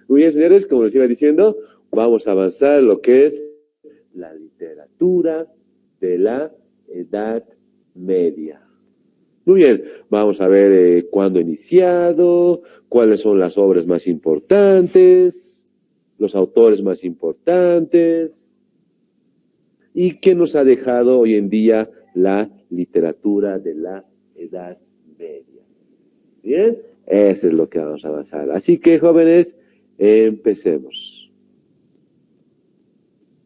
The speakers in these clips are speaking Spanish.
Muy bien, señores, como les iba diciendo, vamos a avanzar en lo que es la literatura de la Edad Media. Muy bien, vamos a ver cuándo ha iniciado, cuáles son las obras más importantes, los autores más importantes y qué nos ha dejado hoy en día la literatura de la Edad Media. Bien, eso es lo que vamos a avanzar. Así que, jóvenes, empecemos.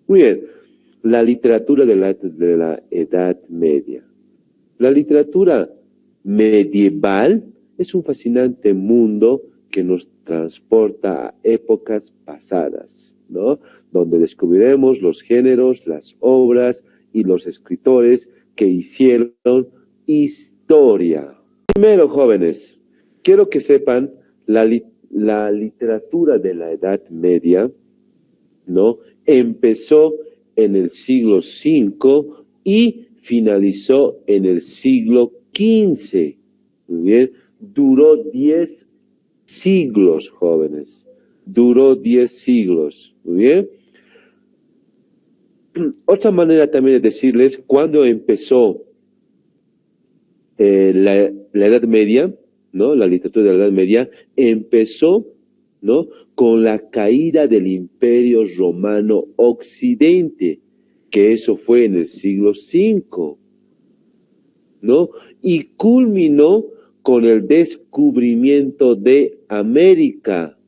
Muy bien, la literatura de la Edad Media. La literatura medieval es un fascinante mundo que nos transporta a épocas pasadas, ¿no? Donde descubriremos los géneros, las obras y los escritores que hicieron historia. Primero, jóvenes, quiero que sepan la literatura de la Edad Media, ¿no? Empezó en el siglo V y finalizó en el siglo XV. Muy bien, duró 10 siglos, jóvenes. Duró 10 siglos. Muy bien. Otra manera también de decirles cuándo empezó la Edad Media, ¿no? La literatura de la Edad Media empezó, ¿no? Con la caída del Imperio Romano Occidente, que eso fue en el siglo V, ¿no? Y culminó con el descubrimiento de América,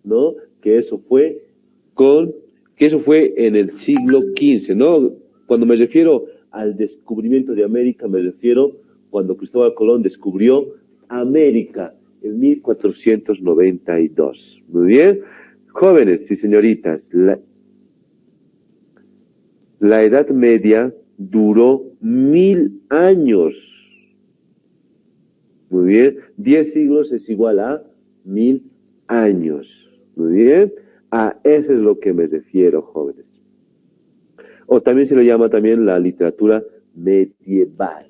¿no? Que eso fue en el siglo XV, ¿no? Cuando me refiero al descubrimiento de América, me refiero cuando Cristóbal Colón descubrió América en 1492. Muy bien, jóvenes y señoritas, la Edad Media duró 1000 años. Muy bien, 10 siglos es igual a 1000 años. Muy bien, a eso es lo que me refiero, jóvenes. O también se le llama también la literatura medieval.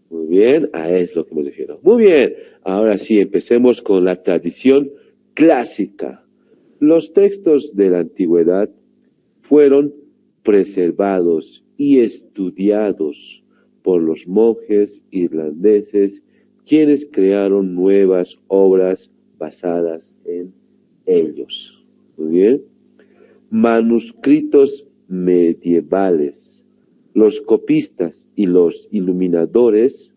Muy bien, a eso es lo que me refiero. Muy bien, ahora sí, empecemos con la tradición clásica. Los textos de la antigüedad fueron preservados y estudiados por los monjes irlandeses, quienes crearon nuevas obras basadas en ellos. Muy bien. Manuscritos medievales. Los copistas y los iluminadores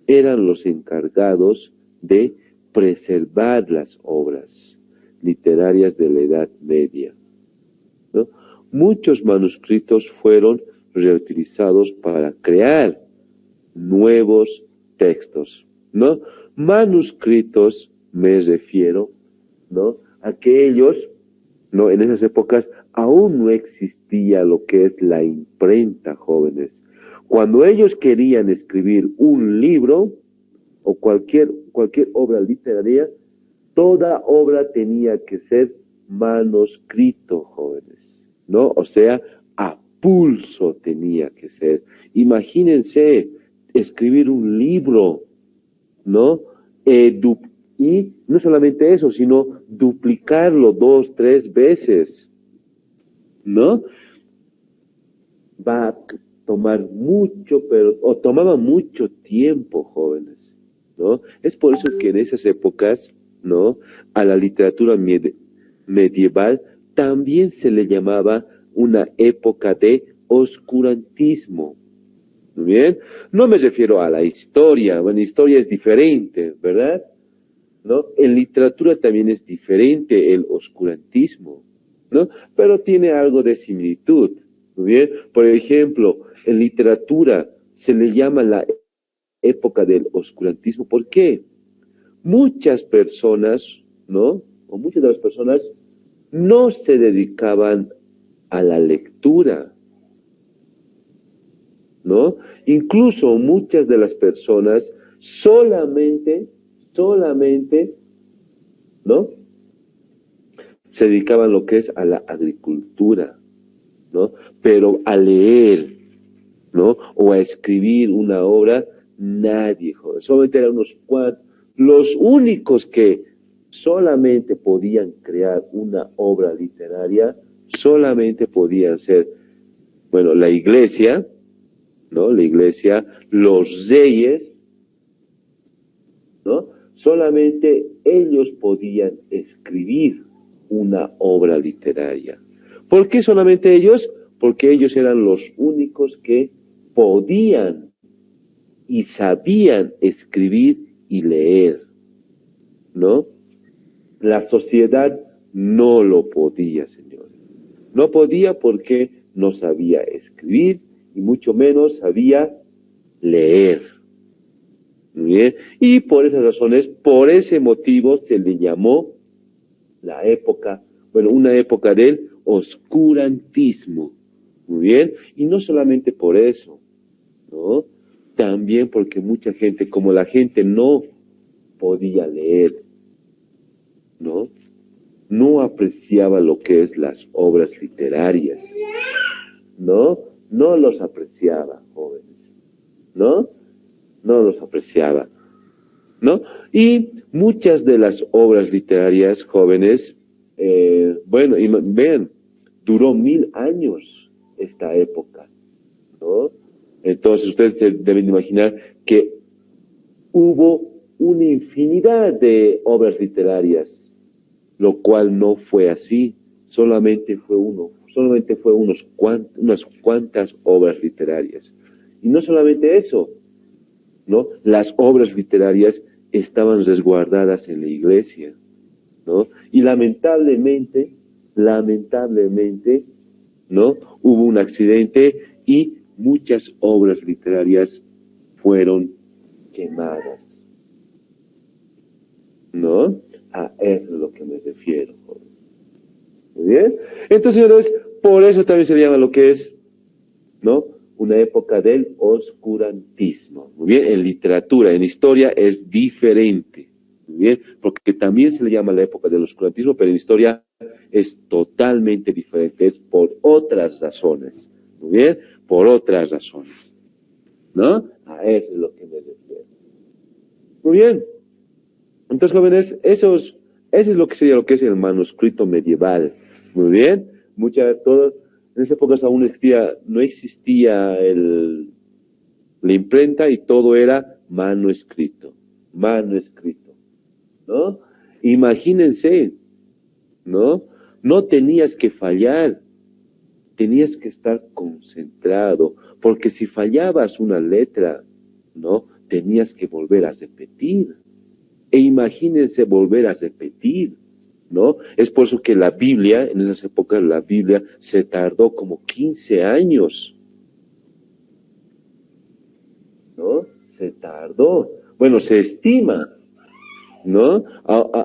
eran los encargados de preservar las obras literarias de la Edad Media, ¿no? Muchos manuscritos fueron reutilizados para crear nuevos textos, ¿no? Manuscritos me refiero, ¿no? A que ellos, ¿no? En esas épocas aún no existía lo que es la imprenta, jóvenes. Cuando ellos querían escribir un libro o cualquier obra literaria, toda obra tenía que ser manuscrito, jóvenes, ¿no? O sea, a pulso tenía que ser. Imagínense escribir un libro, ¿no? Y no solamente eso, sino duplicarlo 2, 3 veces, ¿no? Va a tomar mucho, o tomaba mucho tiempo, jóvenes, ¿no? Es por eso que en esas épocas, ¿no? A la literatura medieval también se le llamaba una época de oscurantismo. ¿Muy bien? No me refiero a la historia, bueno, historia es diferente, ¿verdad? ¿No? En literatura también es diferente el oscurantismo, ¿no? Pero tiene algo de similitud, ¿muy bien? Por ejemplo, en literatura se le llama la época del oscurantismo. ¿Por qué? Muchas personas, ¿no? O muchas de las personas no se dedicaban a la lectura, ¿no? Incluso muchas de las personas solamente, ¿no? Se dedicaban lo que es a la agricultura, ¿no? Pero a leer, ¿no? O a escribir una obra, nadie, joder. Solamente eran unos cuantos, los únicos que solamente podían crear una obra literaria, solamente podían ser, bueno, la iglesia, ¿no? La iglesia, los reyes, ¿no? Solamente ellos podían escribir una obra literaria. ¿Por qué solamente ellos? Porque ellos eran los únicos que podían y sabían escribir y leer, ¿no? La sociedad no lo podía, señores. No podía porque no sabía escribir y mucho menos sabía leer. Muy bien. Y por esas razones, por ese motivo se le llamó la época, bueno, una época del oscurantismo. Muy bien. Y no solamente por eso, ¿no? También porque mucha gente, como la gente no podía leer, ¿no? No apreciaba lo que es las obras literarias, ¿no? No los apreciaba, jóvenes, ¿no? No los apreciaba, ¿no? Y muchas de las obras literarias, jóvenes, bueno, y vean, duró 1000 años esta época, ¿no? Entonces ustedes deben imaginar que hubo una infinidad de obras literarias, lo cual no fue así, solamente fue unas cuantas obras literarias. Y no solamente eso, ¿no? Las obras literarias estaban resguardadas en la iglesia, ¿no? Y lamentablemente, ¿no? Hubo un accidente y muchas obras literarias fueron quemadas, ¿no? A eso es lo que me refiero, joven. Muy bien. Entonces, señores, por eso también se le llama lo que es, ¿no? Una época del oscurantismo. Muy bien, en literatura, en historia es diferente. Muy bien, porque también se le llama la época del oscurantismo, pero en historia es totalmente diferente, es por otras razones. Muy bien, por otras razones. ¿No? A eso es lo que me refiero. Muy bien. Entonces, jóvenes, eso es lo que sería lo que es el manuscrito medieval. Muy bien. En esa época aún no existía la imprenta y todo era mano escrito, ¿no? Imagínense, ¿no? No tenías que fallar, tenías que estar concentrado, porque si fallabas una letra, ¿no? Tenías que volver a repetir. E imagínense volver a repetir, ¿no? Es por eso que la Biblia, en esas épocas la Biblia se tardó como 15 años, ¿no? Se tardó. Bueno, se estima, ¿no?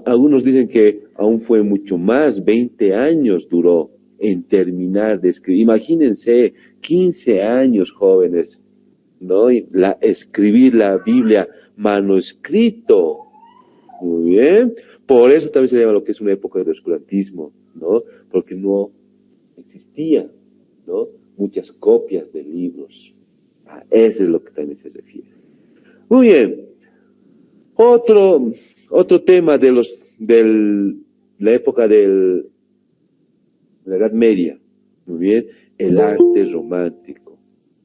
Algunos dicen que aún fue mucho más, 20 años duró en terminar de escribir. Imagínense, 15 años, jóvenes, ¿no? Escribir la Biblia manuscrito. Muy bien. Por eso también se llama lo que es una época de oscurantismo, ¿no? Porque no existía, ¿no? Muchas copias de libros. Eso es lo que también se refiere. Muy bien. Otro tema de la época de la Edad Media. Muy bien. El arte romántico,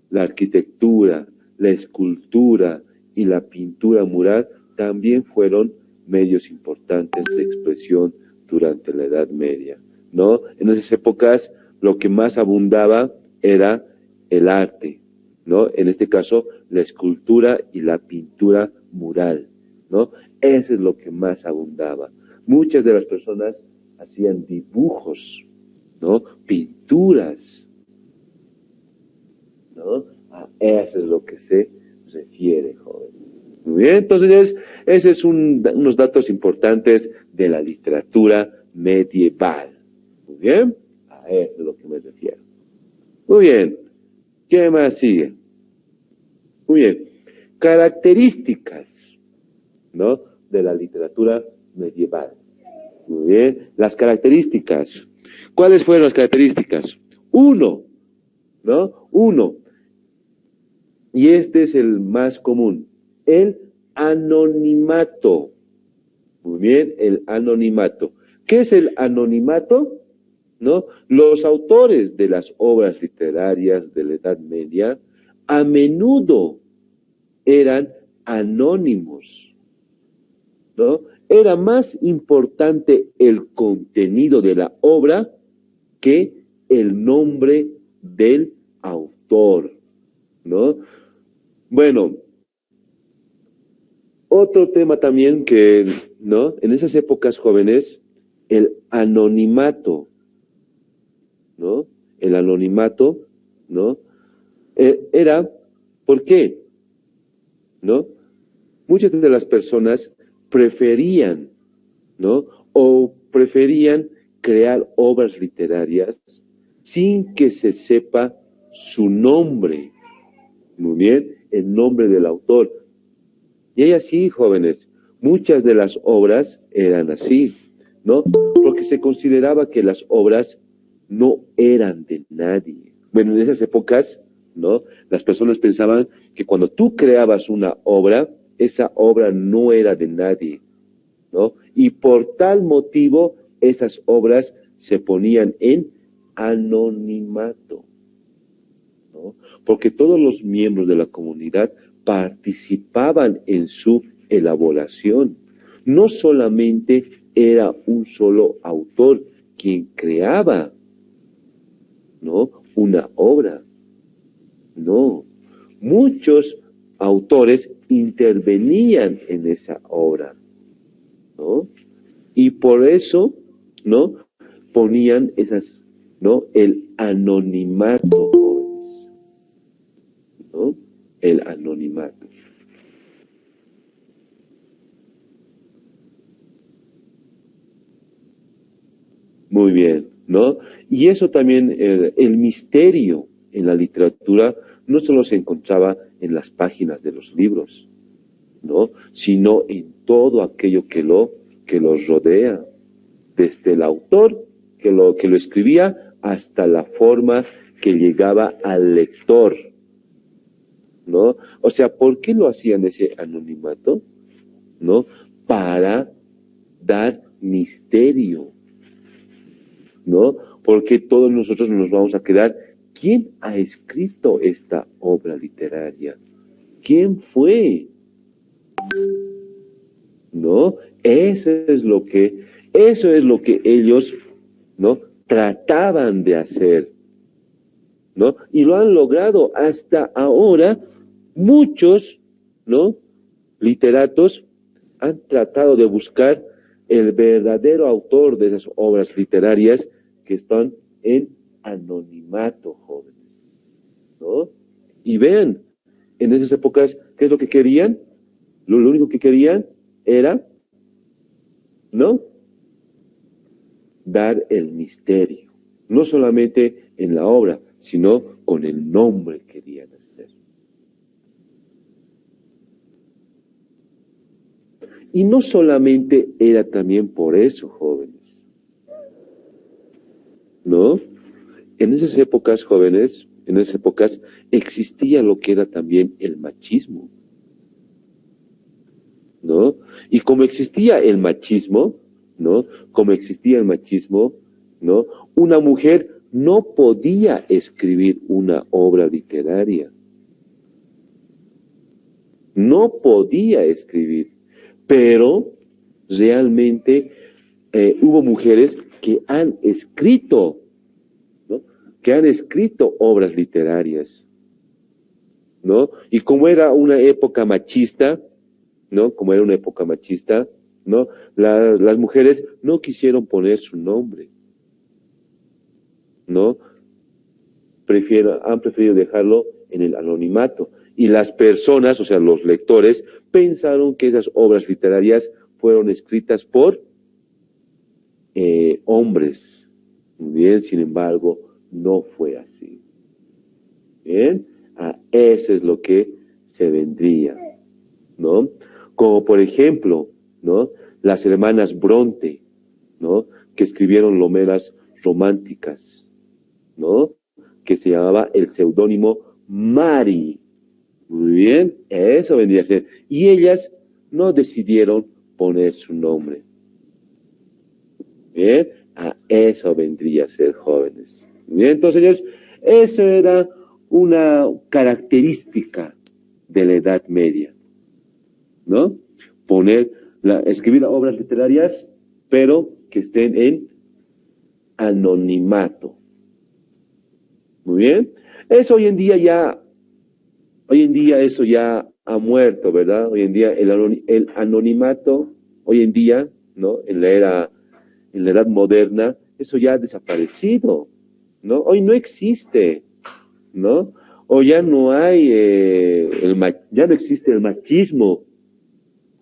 la arquitectura, la escultura y la pintura mural también fueron medios importantes de expresión durante la Edad Media, ¿no? En esas épocas lo que más abundaba era el arte, ¿no? En este caso, la escultura y la pintura mural, ¿no? Eso es lo que más abundaba. Muchas de las personas hacían dibujos, ¿no? Pinturas, ¿no? A eso es lo que se refiere, joven. Muy bien, entonces ese es unos datos importantes de la literatura medieval. Muy bien, a eso es lo que me refiero. Muy bien, ¿qué más sigue? Muy bien, características, ¿no? De la literatura medieval. Muy bien, las características. ¿Cuáles fueron las características? Uno, ¿no? Uno, y este es el más común, el anonimato. Muy bien, el anonimato. ¿Qué es el anonimato? ¿No? Los autores de las obras literarias de la Edad Media a menudo eran anónimos, ¿no? Era más importante el contenido de la obra que el nombre del autor, ¿no? Bueno, otro tema también que, ¿no? En esas épocas jóvenes, el anonimato, ¿no? El anonimato, ¿no? Era, ¿por qué? ¿No? Muchas de las personas preferían, ¿no? O preferían crear obras literarias sin que se sepa su nombre, muy bien, el nombre del autor. Y hay así, jóvenes, muchas de las obras eran así, ¿no? Porque se consideraba que las obras no eran de nadie. Bueno, en esas épocas, ¿no? Las personas pensaban que cuando tú creabas una obra, esa obra no era de nadie, ¿no? Y por tal motivo, esas obras se ponían en anonimato, ¿no? Porque todos los miembros de la comunidad participaban en su elaboración. No solamente era un solo autor quien creaba, ¿no? Una obra. No. Muchos autores intervenían en esa obra, ¿no? Y por eso, ¿no? Ponían esas, ¿no? El anonimato, jóvenes, ¿no? El anonimato. Muy bien, ¿no? Y eso también, el misterio en la literatura no solo se encontraba en las páginas de los libros, ¿no? Sino en todo aquello que lo rodea, desde el autor que lo escribía hasta la forma que llegaba al lector, ¿no? O sea, ¿por qué lo hacían ese anonimato? ¿No? Para dar misterio, ¿no? Porque todos nosotros nos vamos a quedar, ¿quién ha escrito esta obra literaria? ¿Quién fue? ¿No? Eso es lo que ellos, ¿no? Trataban de hacer, ¿no? Y lo han logrado hasta ahora. Muchos, ¿no? Literatos han tratado de buscar el verdadero autor de esas obras literarias que están en anonimato, jóvenes, ¿no? Y vean, en esas épocas, ¿qué es lo que querían? Lo único que querían era, ¿no? Dar el misterio, no solamente en la obra, sino con el nombre que querían hacer. Y no solamente era también por eso, jóvenes, ¿no? En esas épocas, jóvenes, en esas épocas existía lo que era también el machismo, ¿no? Y como existía el machismo, ¿no? Como existía el machismo, ¿no? Una mujer no podía escribir una obra literaria. No podía escribir, pero realmente hubo mujeres que han escrito, ¿no? Que han escrito obras literarias, ¿no? Y como era una época machista, ¿no? Como era una época machista, ¿no? Las mujeres no quisieron poner su nombre, ¿no? Han preferido dejarlo en el anonimato. Y las personas, o sea, los lectores, pensaron que esas obras literarias fueron escritas por hombres. Bien, sin embargo, no fue así. Bien, eso es lo que se vendría, ¿no? Como por ejemplo, ¿no? Las hermanas Bronte, ¿no? Que escribieron novelas románticas, ¿no? Que se llamaba el seudónimo Mary. Muy bien, eso vendría a ser. Y ellas no decidieron poner su nombre. Bien, a eso vendría a ser, jóvenes. Bien, entonces, señores, eso era una característica de la Edad Media, ¿no? Escribir obras literarias, pero que estén en anonimato. Muy bien. Eso hoy en día eso ya ha muerto, ¿verdad? Hoy en día el anonimato, hoy en día, ¿no? En la edad moderna, eso ya ha desaparecido, ¿no? Hoy no existe, ¿no? O ya no hay, ya no existe el machismo,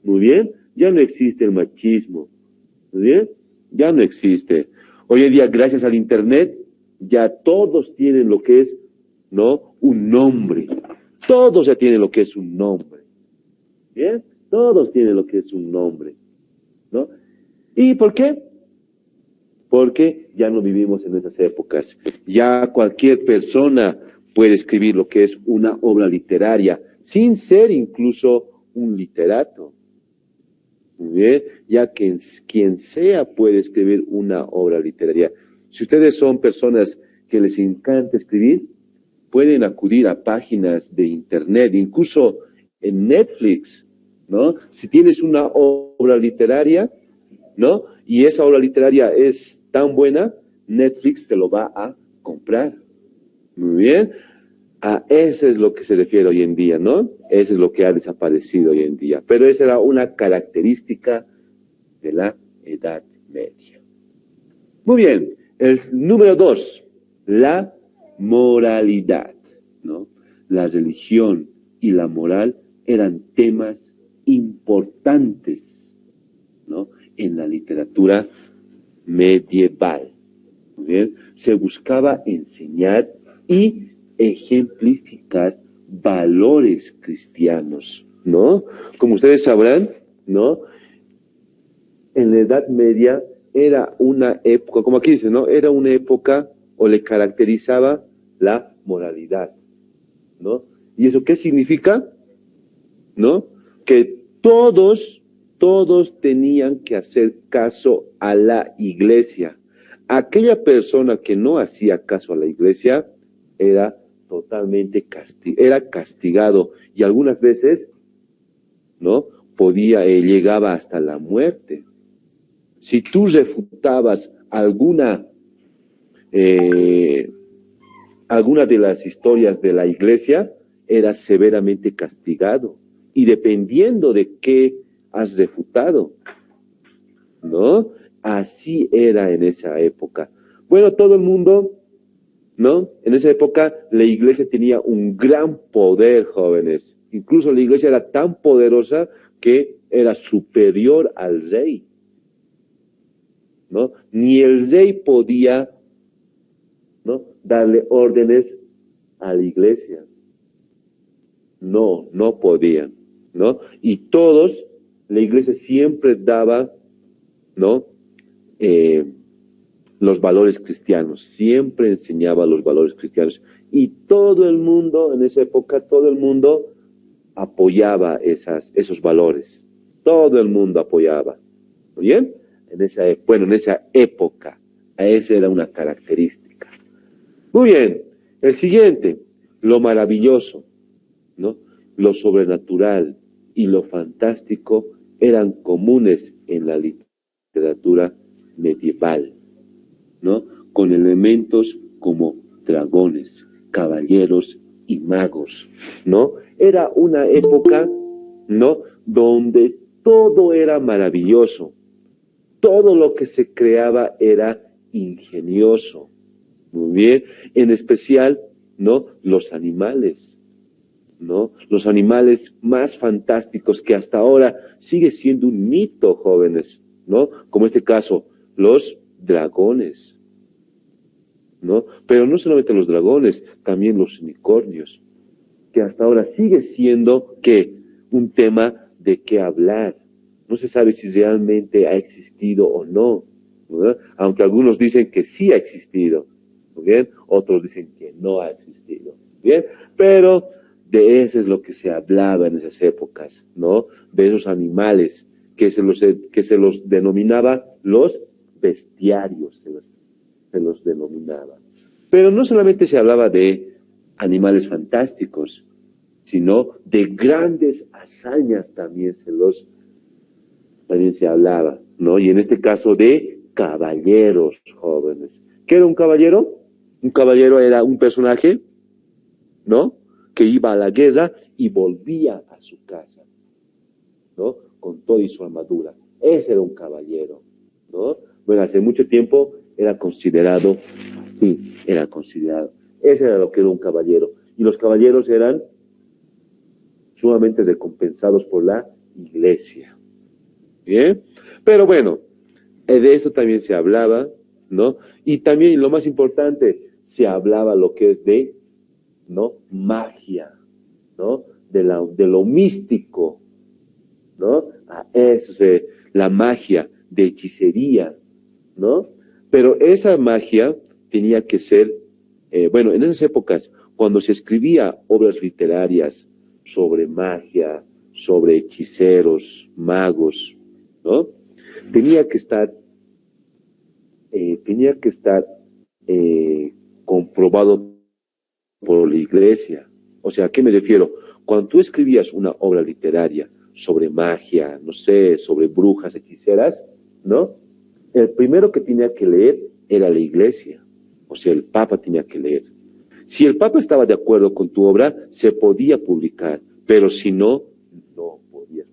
muy bien, ya no existe el machismo, muy bien, ya no existe. Hoy en día, gracias al Internet, ya todos tienen lo que es, ¿no? Un nombre. Todos ya tienen lo que es un nombre. ¿Bien? Todos tienen lo que es un nombre, ¿no? ¿Y por qué? Porque ya no vivimos en esas épocas. Ya cualquier persona puede escribir lo que es una obra literaria, sin ser incluso un literato. Muy bien, ya que quien sea puede escribir una obra literaria. Si ustedes son personas que les encanta escribir, pueden acudir a páginas de internet, incluso en Netflix, ¿no? Si tienes una obra literaria, ¿no? Y esa obra literaria es tan buena, Netflix te lo va a comprar. Muy bien. A eso es lo que se refiere hoy en día, ¿no? Eso es lo que ha desaparecido hoy en día. Pero esa era una característica de la Edad Media. Muy bien. El número 2, la moralidad, ¿no? La religión y la moral eran temas importantes, ¿no? En la literatura medieval. Muy bien. Se buscaba enseñar y ejemplificar valores cristianos, ¿no? Como ustedes sabrán, ¿no? En la Edad Media era una época, como aquí dice, ¿no? Era una época o le caracterizaba la moralidad, ¿no? ¿Y eso qué significa? ¿No? Que todos tenían que hacer caso a la iglesia. Aquella persona que no hacía caso a la iglesia era totalmente era castigado y algunas veces, ¿no? Llegaba hasta la muerte. Si tú refutabas alguna de las historias de la iglesia, eras severamente castigado. Y dependiendo de qué has refutado, ¿no? Así era en esa época. Bueno, todo el mundo, ¿no? En esa época la iglesia tenía un gran poder, jóvenes. Incluso la iglesia era tan poderosa que era superior al rey, ¿no? Ni el rey podía, ¿no? Darle órdenes a la iglesia. No podían, ¿no? Y todos, la iglesia siempre daba, ¿no? Los valores cristianos, siempre enseñaba los valores cristianos. Y todo el mundo, en esa época, todo el mundo apoyaba esos valores. Todo el mundo apoyaba. ¿Muy bien? En esa época, esa era una característica. Muy bien, el siguiente, lo maravilloso, ¿no? Lo sobrenatural y lo fantástico eran comunes en la literatura medieval, ¿no? Con elementos como dragones, caballeros y magos, ¿no? Era una época, ¿no? Donde todo era maravilloso, todo lo que se creaba era ingenioso, muy bien, en especial, ¿no? Los animales, ¿no? Los animales más fantásticos que hasta ahora sigue siendo un mito, jóvenes, ¿no? Como este caso, los dragones, ¿no? Pero no solamente los dragones, también los unicornios, que hasta ahora sigue siendo, ¿qué? Un tema de qué hablar. No se sabe si realmente ha existido o no, ¿verdad? Aunque algunos dicen que sí ha existido, ¿bien? Otros dicen que no ha existido, ¿bien? Pero de eso es lo que se hablaba en esas épocas, ¿no? De esos animales que se los denominaba los bestiarios, se los denominaba. Pero no solamente se hablaba de animales fantásticos, sino de grandes hazañas también se hablaba, ¿no? Y en este caso de caballeros jóvenes. ¿Qué era un caballero? Un caballero era un personaje, ¿no? Que iba a la guerra y volvía a su casa, ¿no? Con todo y su armadura. Ese era un caballero, ¿no? Bueno, hace mucho tiempo era considerado así, era considerado. Ese era lo que era un caballero. Y los caballeros eran sumamente recompensados por la iglesia. ¿Bien? Pero bueno, de esto también se hablaba, ¿no? Y también, lo más importante, se hablaba lo que es de, ¿no? Magia, ¿no? De lo místico, ¿no? Eso es la magia, de hechicería, ¿no? Pero esa magia tenía que ser, bueno, en esas épocas, cuando se escribía obras literarias sobre magia, sobre hechiceros, magos, ¿no? Tenía que estar comprobado por la iglesia. O sea, ¿a qué me refiero? Cuando tú escribías una obra literaria sobre magia, no sé, sobre brujas, hechiceras, ¿no? El primero que tenía que leer era la iglesia. O sea, el Papa tenía que leer. Si el Papa estaba de acuerdo con tu obra, se podía publicar, pero si no, no podía,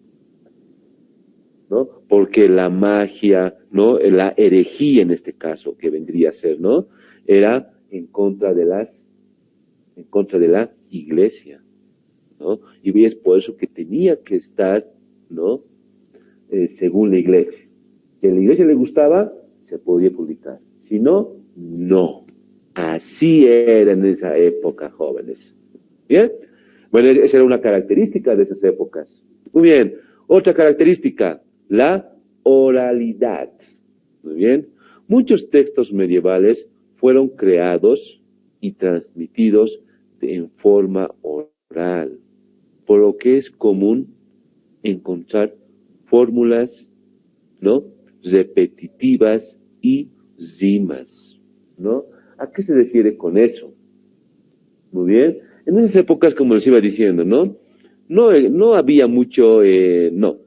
¿no? Porque la magia, ¿no? La herejía en este caso, que vendría a ser, ¿no? Era en contra de la iglesia, ¿no? Y es por eso que tenía que estar, ¿no? Según la iglesia. Si a la iglesia le gustaba, se podía publicar. Si no, no. Así era en esa época, jóvenes. ¿Bien? Bueno, esa era una característica de esas épocas. Muy bien. Otra característica, la oralidad. Muy bien. Muchos textos medievales fueron creados y transmitidos en forma oral, por lo que es común encontrar fórmulas, ¿no? Repetitivas y rimas, ¿no? ¿A qué se refiere con eso? Muy bien. En esas épocas, como les iba diciendo, ¿no? No había mucho, no.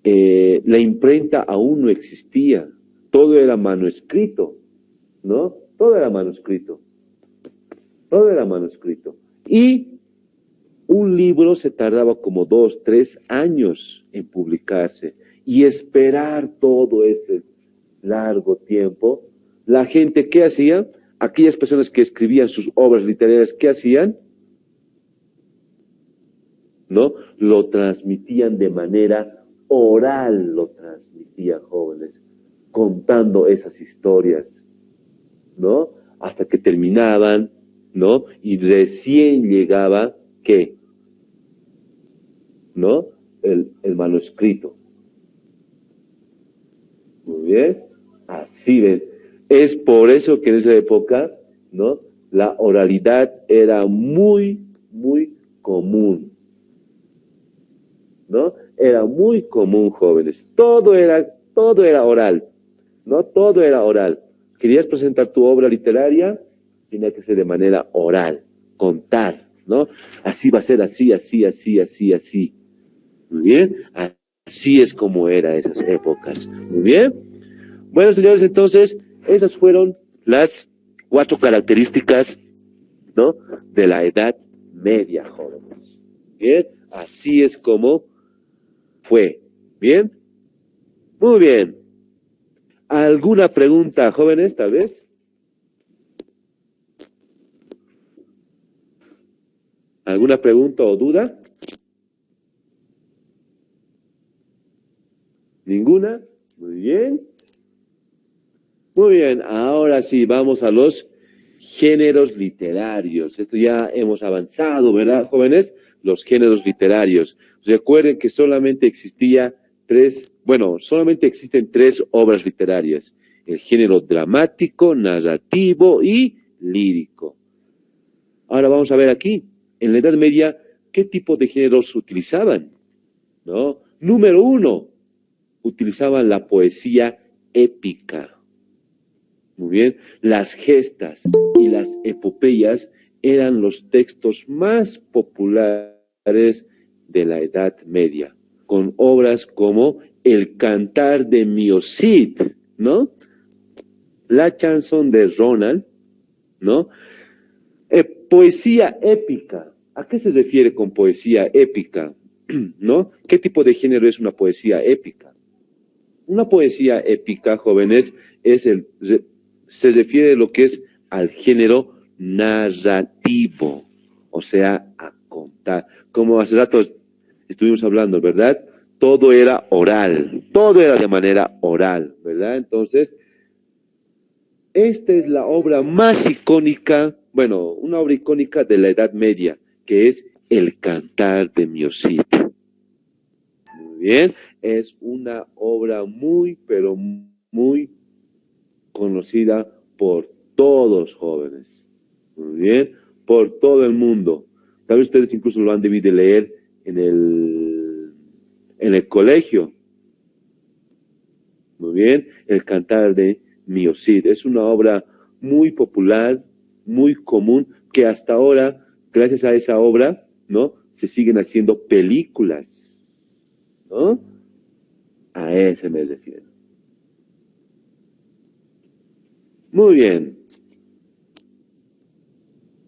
La imprenta aún no existía. Todo era manuscrito, ¿no? Todo era manuscrito. Todo era manuscrito. Y un libro se tardaba como 2, 3 años en publicarse. Y esperar todo ese largo tiempo, la gente, ¿qué hacía? Aquellas personas que escribían sus obras literarias, ¿qué hacían? ¿No? Lo transmitían de manera oral, lo transmitían, jóvenes, contando esas historias, ¿no? Hasta que terminaban, ¿no? Y recién llegaba, ¿qué? ¿No? El manuscrito. Muy bien. Así ven. Es por eso que en esa época, ¿no? La oralidad era muy, muy común, ¿no? Era muy común, jóvenes. Todo era oral, ¿no? Todo era oral. Querías presentar tu obra literaria, tenía que ser de manera oral, contar, ¿no? Así va a ser, así, así, así, así, así. Muy bien. Así es como era esas épocas. Muy bien. Bueno, señores, entonces, esas fueron las 4 características, ¿no? De la Edad Media, jóvenes. Bien. Así es como fue. ¿Bien? Muy bien. ¿Alguna pregunta, jóvenes, tal vez? ¿Alguna pregunta o duda? ¿Ninguna? Muy bien. Muy bien, ahora sí, vamos a los géneros literarios. Esto ya hemos avanzado, ¿verdad, jóvenes? Los géneros literarios. Recuerden que solamente solamente existen 3 obras literarias. El género dramático, narrativo y lírico. Ahora vamos a ver aquí, en la Edad Media, ¿qué tipo de géneros se utilizaban? ¿No? Número uno, utilizaban la poesía épica. Muy bien, las gestas y las epopeyas eran los textos más populares de la Edad Media, con obras como El Cantar de Miocid, ¿no? La Chanson de Ronald, ¿no? Poesía épica. ¿A qué se refiere con poesía épica? ¿No? ¿Qué tipo de género es una poesía épica? Una poesía épica, jóvenes, se refiere a lo que es al género narrativo, o sea, a contar. Como hace rato estuvimos hablando, ¿verdad? Todo era oral, todo era de manera oral, ¿verdad? Entonces, esta es la obra más icónica, bueno, una obra icónica de la Edad Media, que es El Cantar de Miocid. Muy bien, es una obra muy, pero muy conocida por todos jóvenes. Muy bien, por todo el mundo. Tal vez ustedes incluso lo han debido leer en el colegio. Muy bien, El Cantar de Miocid. Es una obra muy popular, muy común, que hasta ahora, gracias a esa obra, ¿no? Se siguen haciendo películas, ¿no? A ese me refiero. Muy bien.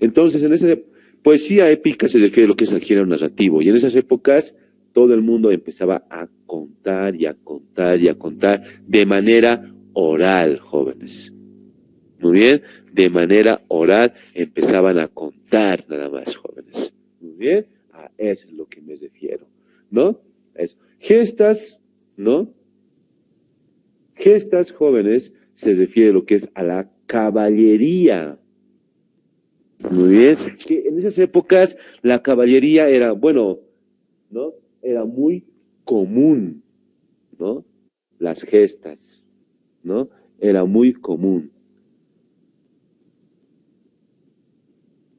Entonces, en esa poesía épica se refiere a lo que es el género narrativo. Y en esas épocas, todo el mundo empezaba a contar y a contar y a contar de manera oral, jóvenes. Muy bien, de manera oral empezaban a contar nada más, jóvenes. Muy bien, a eso es lo que me refiero, ¿no? Eso. Gestas, ¿no? Gestas, jóvenes, se refiere a lo que es a la caballería. Muy bien, que en esas épocas la caballería era, bueno, ¿no? Era muy común, ¿no? Las gestas, ¿no? Era muy común.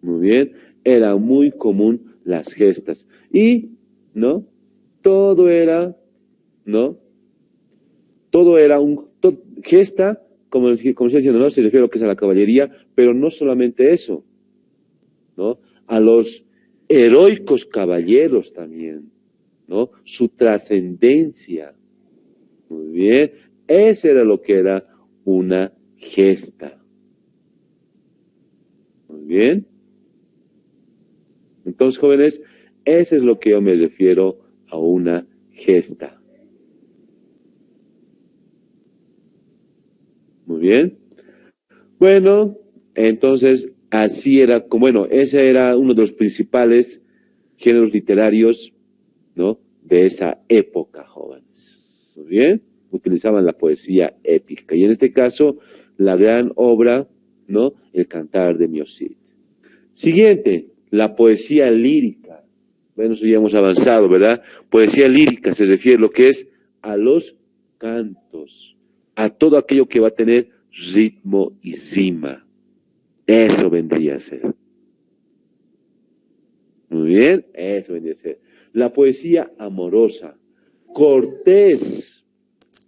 Muy bien, era muy común las gestas. Y, ¿no? Todo era, ¿no? Todo era gesta, como estoy diciendo, ¿no? Se refiere a lo que es a la caballería, pero no solamente eso, ¿no? A los heroicos caballeros también, ¿no? Su trascendencia. Muy bien, ese era lo que era una gesta. Muy bien. Entonces, jóvenes, eso es lo que yo me refiero a una gesta. Muy bien. Bueno, entonces, así era, como, bueno, ese era uno de los principales géneros literarios, ¿no? De esa época, jóvenes. Muy bien. Utilizaban la poesía épica. Y en este caso, la gran obra, ¿no? El Cantar de Miocid. Siguiente, la poesía lírica. Bueno, eso ya hemos avanzado, ¿verdad? Poesía lírica se refiere a lo que es a los cantos, a todo aquello que va a tener ritmo y rima. Eso vendría a ser. Muy bien, eso vendría a ser. La poesía amorosa, cortés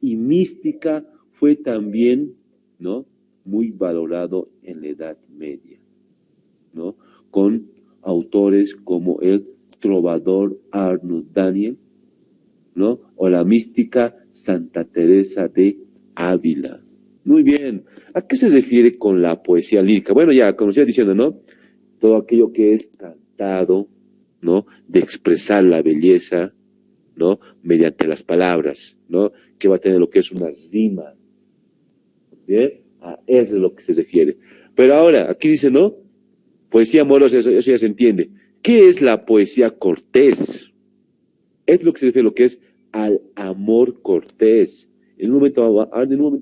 y mística fue también, ¿no? Muy valorado en la Edad Media, ¿no? Con autores como el trovador Arnold Daniel, ¿no? O la mística Santa Teresa de Ávila. Muy bien. ¿A qué se refiere con la poesía lírica? Bueno, ya, como iba diciendo, ¿no? Todo aquello que es cantado, ¿no? De expresar la belleza, ¿no? Mediante las palabras, ¿no? Que va a tener lo que es una rima. ¿Bien? A eso es lo que se refiere. Pero ahora, aquí dice, ¿no? Poesía amorosa, eso ya se entiende. ¿Qué es la poesía cortés? Es lo que se refiere a lo que es al amor cortés. En un momento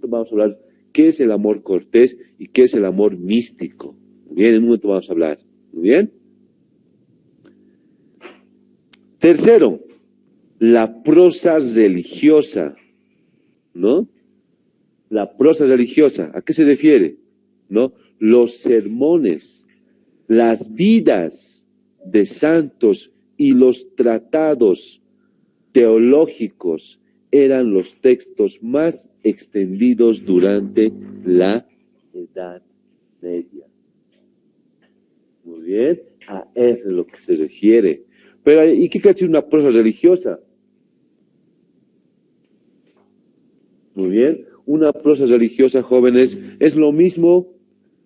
vamos a hablar qué es el amor cortés y qué es el amor místico. Bien, en un momento vamos a hablar. Muy bien. Tercero, la prosa religiosa, ¿no? La prosa religiosa, ¿a qué se refiere? ¿No? Los sermones, las vidas de santos y los tratados teológicos eran los textos más extendidos durante la Edad Media. Muy bien, a eso es lo que se refiere. Pero, ¿y qué quiere decir una prosa religiosa? Muy bien, una prosa religiosa, jóvenes, es lo mismo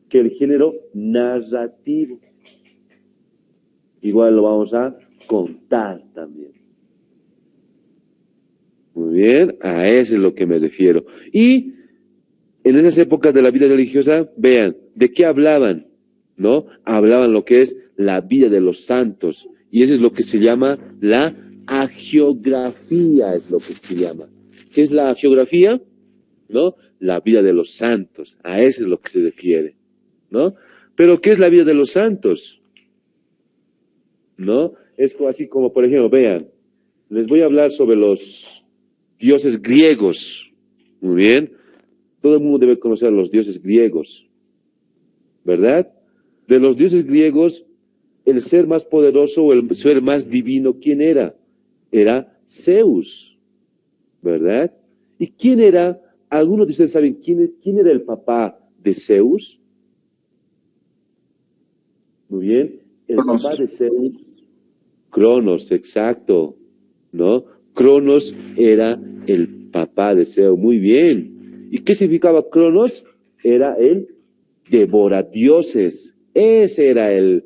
que el género narrativo. Igual lo vamos a contar también. Muy bien, a eso es lo que me refiero. Y en esas épocas de la vida religiosa, vean, ¿de qué hablaban? ¿No? Hablaban lo que es la vida de los santos. Y eso es lo que se llama la hagiografía, es lo que se llama. ¿Qué es la hagiografía? ¿No? La vida de los santos. A eso es lo que se refiere. ¿No? Pero ¿qué es la vida de los santos? ¿No? Es así como, por ejemplo, vean, les voy a hablar sobre los dioses griegos. Muy bien. Todo el mundo debe conocer a los dioses griegos, ¿verdad? De los dioses griegos, el ser más poderoso o el ser más divino, ¿quién era? Era Zeus, ¿verdad? ¿Y quién era? ¿Algunos de ustedes saben quién era el papá de Zeus? Muy bien. El Cronos. papá de Zeus, Cronos, exacto, ¿no? Cronos era el papá de Zeus, muy bien. ¿Y qué significaba Cronos? Era el devoradioses. Ese era el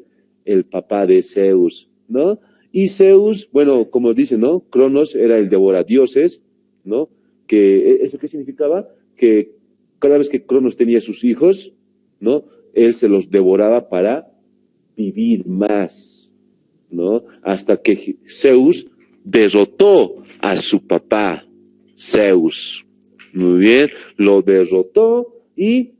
papá de Zeus, ¿no? Y Zeus, bueno, como dice, ¿no? Cronos era el devoradioses, ¿no? ¿Eso qué significaba? Que cada vez que Cronos tenía sus hijos, ¿no? Él se los devoraba para vivir más, ¿no? Hasta que Zeus derrotó a su papá, Zeus. Muy bien, lo derrotó y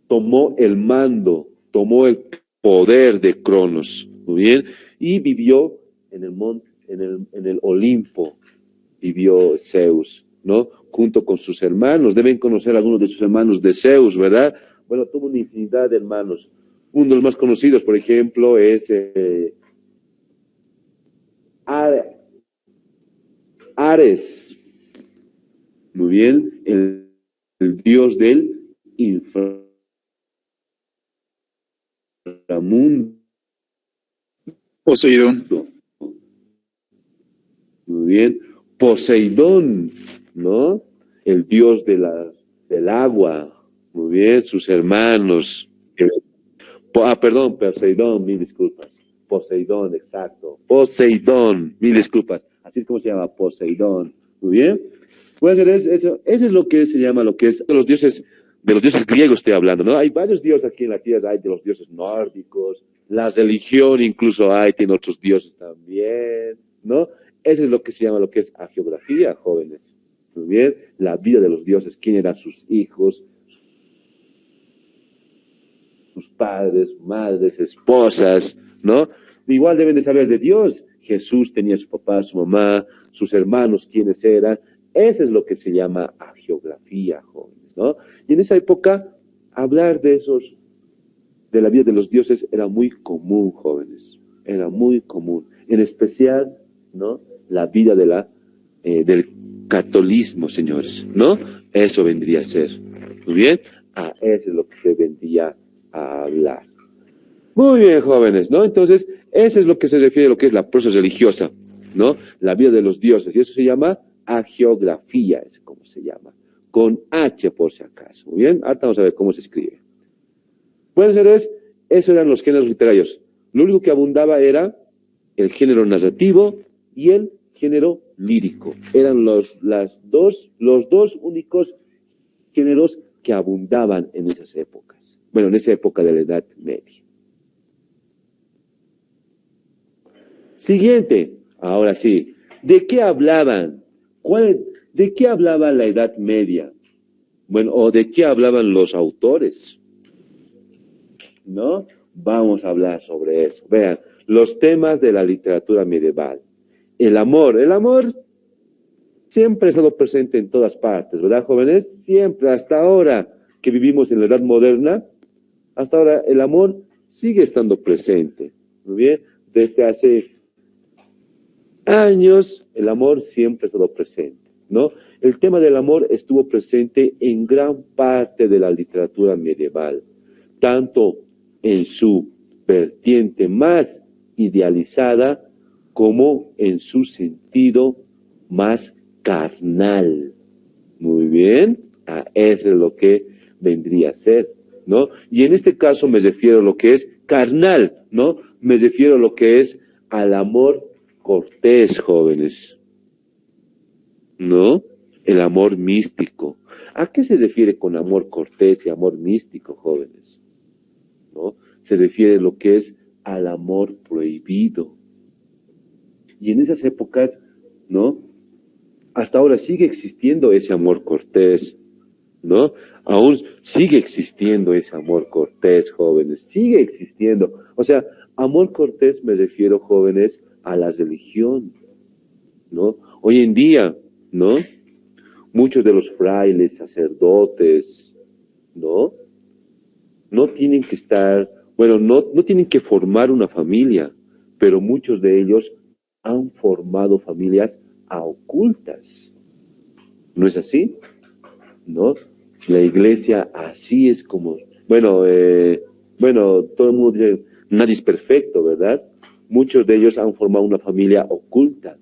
tomó el mando, tomó el poder de Cronos, muy bien, y vivió en el monte, en el Olimpo, vivió Zeus, ¿no? Junto con sus hermanos, deben conocer algunos de sus hermanos de Zeus, ¿verdad? Bueno, tuvo una infinidad de hermanos. Uno de los más conocidos, por ejemplo, es Ares, muy bien, el dios del inframundo. Poseidón. Muy bien, Poseidón, ¿no? El dios del agua, muy bien, sus hermanos. Perdón, Poseidón, mil disculpas. Poseidón, exacto. Poseidón, mil disculpas. Así es como se llama, Poseidón. Muy bien. Puede ser eso es lo que se llama, lo que es de los dioses griegos estoy hablando, ¿no? Hay varios dioses aquí en la tierra, hay de los dioses nórdicos, la religión incluso tiene otros dioses también, ¿no? Eso es lo que se llama, lo que es hagiografía, jóvenes. Muy bien, la vida de los dioses, quién eran sus hijos, sus padres, madres, esposas, ¿no? Igual deben de saber de Dios. Jesús tenía su papá, su mamá, sus hermanos, quiénes eran. Eso es lo que se llama hagiografía, jóvenes, ¿no? Y en esa época, hablar de la vida de los dioses era muy común, jóvenes. Era muy común. En especial, ¿no? La vida del catolicismo, señores, ¿no? Eso vendría a ser. Muy bien, eso es lo que se vendría a hablar. Muy bien, jóvenes, ¿no? Entonces, eso es lo que se refiere a lo que es la prosa religiosa, ¿no? La vida de los dioses, y eso se llama hagiografía, es como se llama, con H por si acaso, ¿muy bien? Ahora vamos a ver cómo se escribe. Bueno, señores, esos eran los géneros literarios. Lo único que abundaba era el género narrativo y el género lírico. Eran los dos únicos géneros que abundaban en esas épocas. Bueno, en esa época de la Edad Media. Siguiente, ahora sí, ¿de qué hablaban? ¿De qué hablaba la Edad Media? Bueno, o ¿de qué hablaban los autores? ¿No? Vamos a hablar sobre eso. Vean, los temas de la literatura medieval. El amor siempre ha estado presente en todas partes, ¿verdad, jóvenes? Siempre, hasta ahora que vivimos en la edad moderna, hasta ahora el amor sigue estando presente, ¿muy bien? Desde hace años el amor siempre estuvo presente, ¿no? El tema del amor estuvo presente en gran parte de la literatura medieval, tanto en su vertiente más idealizada como en su sentido más carnal. Muy bien, eso es lo que vendría a ser, ¿no? Y en este caso me refiero a lo que es carnal, ¿no? Me refiero a lo que es al amor cortés, jóvenes, ¿no? El amor místico. ¿A qué se refiere con amor cortés y amor místico, jóvenes? ¿No? Se refiere a lo que es al amor prohibido. Y en esas épocas, ¿no? Hasta ahora sigue existiendo ese amor cortés, ¿no? Aún sigue existiendo ese amor cortés, jóvenes, sigue existiendo. O sea, amor cortés me refiero, jóvenes, a la religión, ¿no? Hoy en día, ¿no? Muchos de los frailes, sacerdotes, ¿no? No tienen que estar, bueno, no tienen que formar una familia, pero muchos de ellos han formado familias a ocultas. ¿No es así? ¿No? La iglesia así es como, bueno, todo el mundo dice, nadie es perfecto, ¿verdad? Muchos de ellos han formado una familia oculta.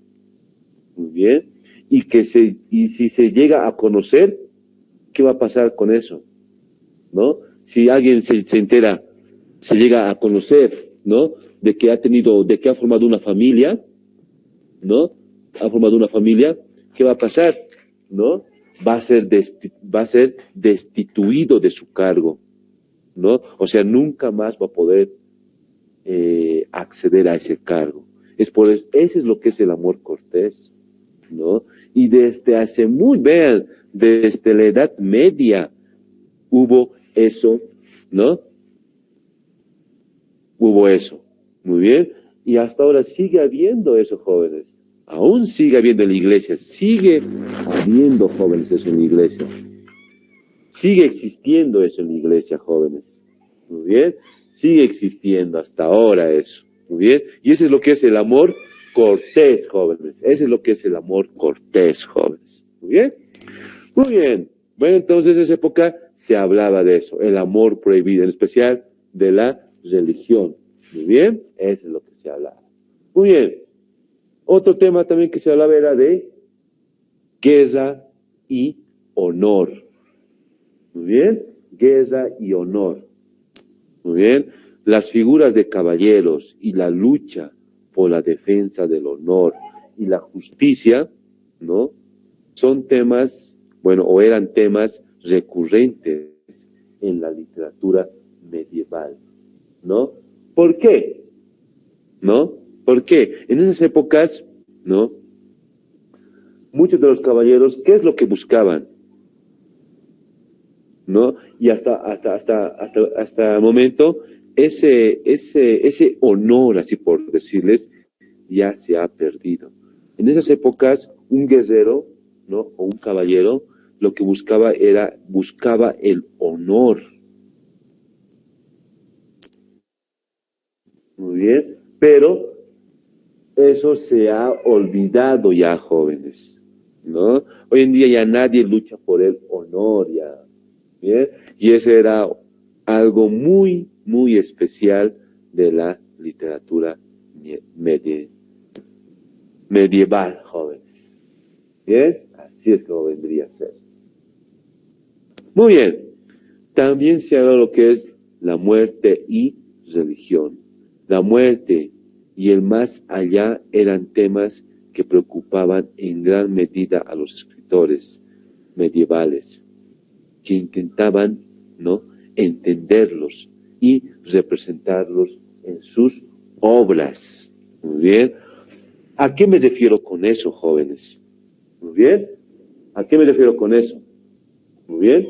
Muy bien. Y si se llega a conocer, ¿qué va a pasar con eso? ¿No? Si alguien se entera, se llega a conocer, ¿no? De que ha formado una familia, ¿no? Ha formado una familia, ¿qué va a pasar? ¿No? Va a ser destituido de su cargo, ¿no? O sea, nunca más va a poder acceder a ese cargo. Ese es lo que es el amor cortés, ¿no? Y desde hace vean, desde la Edad Media hubo eso, ¿no? Hubo eso, muy bien, y hasta ahora sigue habiendo eso, jóvenes. Aún sigue habiendo en la iglesia, sigue habiendo jóvenes eso en la iglesia. Sigue existiendo eso en la iglesia, jóvenes. Muy bien, sigue existiendo hasta ahora eso. Muy bien, y eso es lo que es el amor cortés, jóvenes. Ese es lo que es el amor cortés, jóvenes. Muy bien. Muy bien. Bueno, entonces en esa época se hablaba de eso, el amor prohibido, en especial de la religión. Muy bien, eso es lo que se hablaba. Muy bien. Otro tema también que se hablaba era de guerra y honor. Muy bien, guerra y honor. Muy bien, las figuras de caballeros y la lucha por la defensa del honor y la justicia, ¿no? Son temas, bueno, o eran temas recurrentes en la literatura medieval, ¿no? ¿Por qué? ¿No? ¿Por qué? En esas épocas, ¿no? Muchos de los caballeros, ¿qué es lo que buscaban? ¿No? Y hasta el momento, ese honor, así por decirles, ya se ha perdido. En esas épocas, un guerrero, ¿no? O un caballero, lo que buscaba el honor. Muy bien, pero eso se ha olvidado ya, jóvenes, ¿no? Hoy en día ya nadie lucha por el honor, ya. ¿Bien? Y ese era algo muy, muy especial de la literatura medieval, jóvenes. ¿Bien? Así es como vendría a ser. Muy bien. También se habla de lo que es la muerte y religión. La muerte y el más allá eran temas que preocupaban en gran medida a los escritores medievales, que intentaban, ¿no?, entenderlos y representarlos en sus obras. Muy bien. ¿A qué me refiero con eso, jóvenes? Muy bien. ¿A qué me refiero con eso? Muy bien.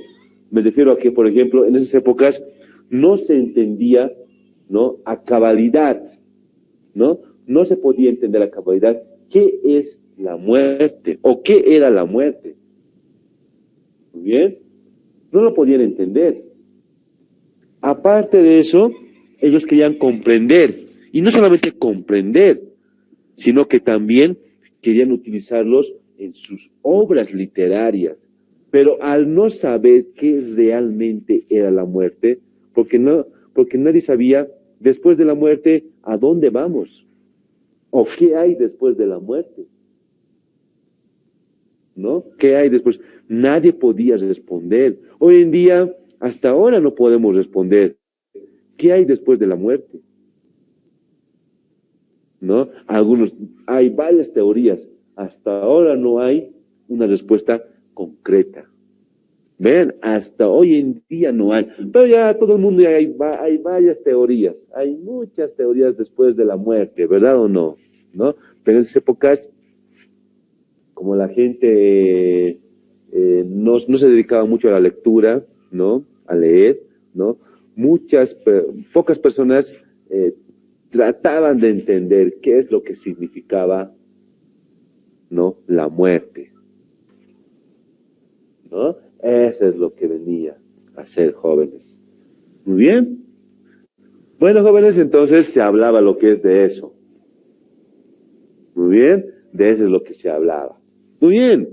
Me refiero a que, por ejemplo, en esas épocas no se entendía, ¿no?, a cabalidad, ¿no? No se podía entender a cabalidad qué es la muerte o qué era la muerte. Muy bien. No lo podían entender. Aparte de eso, ellos querían comprender, y no solamente comprender, sino que también querían utilizarlos en sus obras literarias. Pero al no saber qué realmente era la muerte, porque nadie sabía después de la muerte a dónde vamos o qué hay después de la muerte, ¿no? ¿Qué hay después? Nadie podía responder. Hoy en día, hasta ahora no podemos responder. ¿Qué hay después de la muerte? ¿No? Hay varias teorías. Hasta ahora no hay una respuesta concreta. Vean, hasta hoy en día no hay. Pero ya todo el mundo, hay varias teorías. Hay muchas teorías después de la muerte, ¿verdad o no? ¿No? Pero en esas épocas, como la gente no se dedicaba mucho a la lectura, ¿no? A leer, ¿no? Pocas personas trataban de entender qué es lo que significaba, ¿no? La muerte, ¿no? Eso es lo que venía a ser jóvenes. Muy bien. Bueno, jóvenes, entonces se hablaba lo que es de eso. Muy bien, de eso es lo que se hablaba. Muy bien.